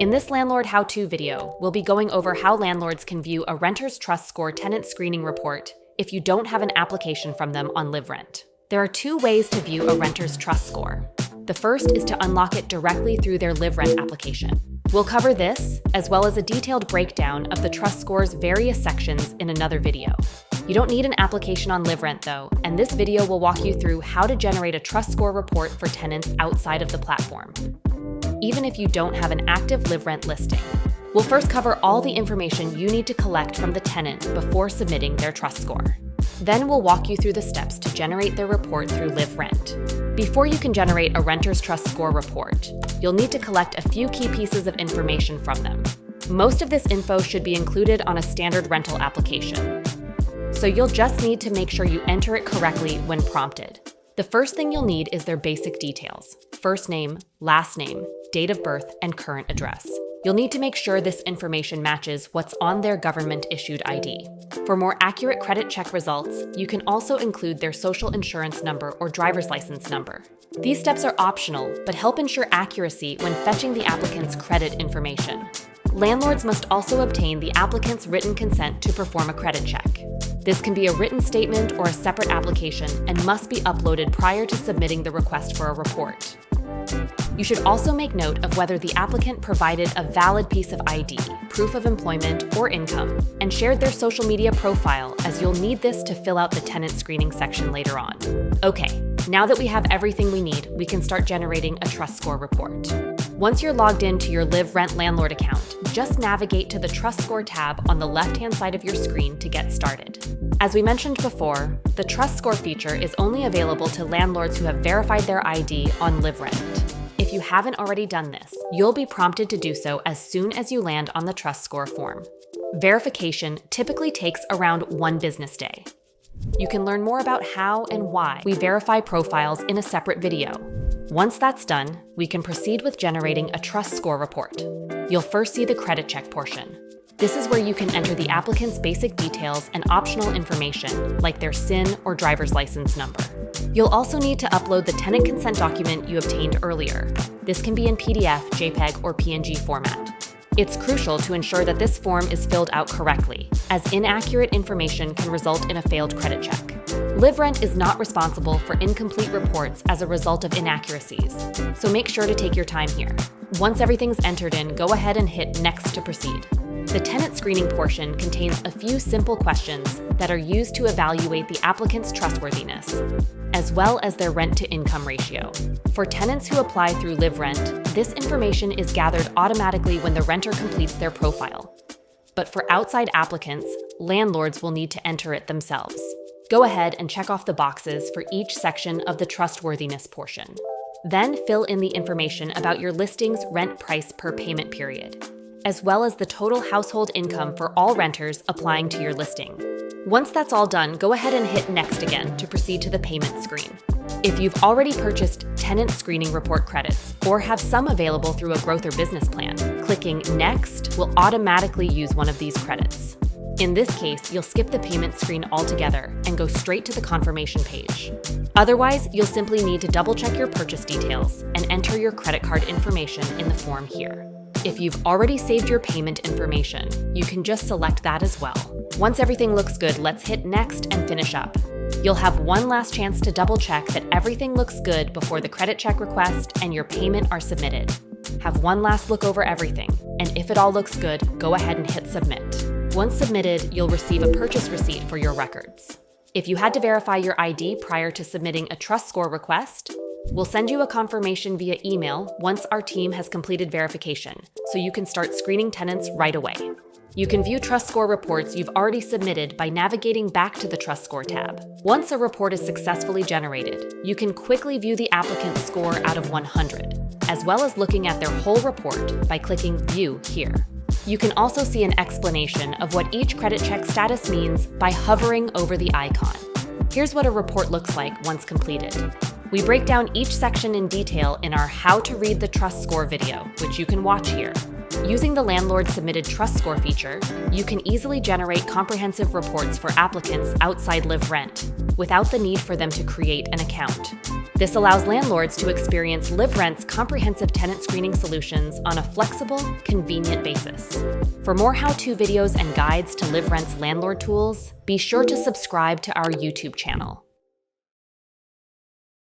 In this landlord how-to video, we'll be going over how landlords can view a renter's trust score tenant screening report if you don't have an application from them on liv.rent. There are two ways to view a renter's trust score. The first is to unlock it directly through their liv.rent application. We'll cover this, as well as a detailed breakdown of the trust score's various sections in another video. You don't need an application on liv.rent though, and this video will walk you through how to generate a trust score report for tenants outside of the platform, even if you don't have an active liv.rent listing. We'll first cover all the information you need to collect from the tenant before submitting their trust score. Then we'll walk you through the steps to generate their report through liv.rent. Before you can generate a renter's trust score report, you'll need to collect a few key pieces of information from them. Most of this info should be included on a standard rental application, so you'll just need to make sure you enter it correctly when prompted. The first thing you'll need is their basic details: first name, last name, date of birth, and current address. You'll need to make sure this information matches what's on their government-issued ID. For more accurate credit check results, you can also include their social insurance number or driver's license number. These steps are optional, but help ensure accuracy when fetching the applicant's credit information. Landlords must also obtain the applicant's written consent to perform a credit check. This can be a written statement or a separate application and must be uploaded prior to submitting the request for a report. You should also make note of whether the applicant provided a valid piece of ID, proof of employment, or income, and shared their social media profile, as you'll need this to fill out the tenant screening section later on. Okay, now that we have everything we need, we can start generating a trust score report. Once you're logged into your liv.rent landlord account, just navigate to the Trust Score tab on the left-hand side of your screen to get started. As we mentioned before, the Trust Score feature is only available to landlords who have verified their ID on liv.rent. If you haven't already done this, you'll be prompted to do so as soon as you land on the Trust Score form. Verification typically takes around 1 business day. You can learn more about how and why we verify profiles in a separate video. Once that's done, we can proceed with generating a trust score report. You'll first see the credit check portion. This is where you can enter the applicant's basic details and optional information, like their SIN or driver's license number. You'll also need to upload the tenant consent document you obtained earlier. This can be in PDF, JPEG, or PNG format. It's crucial to ensure that this form is filled out correctly, as inaccurate information can result in a failed credit check. Liv.rent is not responsible for incomplete reports as a result of inaccuracies, so make sure to take your time here. Once everything's entered in, go ahead and hit Next to proceed. The tenant screening portion contains a few simple questions that are used to evaluate the applicant's trustworthiness, as well as their rent-to-income ratio. For tenants who apply through liv.rent, this information is gathered automatically when the renter completes their profile. But for outside applicants, landlords will need to enter it themselves. Go ahead and check off the boxes for each section of the trustworthiness portion. Then fill in the information about your listing's rent price per payment period, as well as the total household income for all renters applying to your listing. Once that's all done, go ahead and hit Next again to proceed to the payment screen. If you've already purchased tenant screening report credits or have some available through a growth or business plan, clicking Next will automatically use one of these credits. In this case, you'll skip the payment screen altogether and go straight to the confirmation page. Otherwise, you'll simply need to double-check your purchase details and enter your credit card information in the form here. If you've already saved your payment information, you can just select that as well. Once everything looks good, let's hit Next and finish up. You'll have one last chance to double-check that everything looks good before the credit check request and your payment are submitted. Have one last look over everything, and if it all looks good, go ahead and hit Submit. Once submitted, you'll receive a purchase receipt for your records. If you had to verify your ID prior to submitting a trust score request, we'll send you a confirmation via email once our team has completed verification, so you can start screening tenants right away. You can view trust score reports you've already submitted by navigating back to the Trust Score tab. Once a report is successfully generated, you can quickly view the applicant's score out of 100, as well as looking at their whole report by clicking View here. You can also see an explanation of what each credit check status means by hovering over the icon. Here's what a report looks like once completed. We break down each section in detail in our How to Read the Trust Score video, which you can watch here. Using the Landlord Submitted Trust Score feature, you can easily generate comprehensive reports for applicants outside liv.rent without the need for them to create an account. This allows landlords to experience liv.rent's comprehensive tenant screening solutions on a flexible, convenient basis. For more how-to videos and guides to liv.rent's landlord tools, be sure to subscribe to our YouTube channel.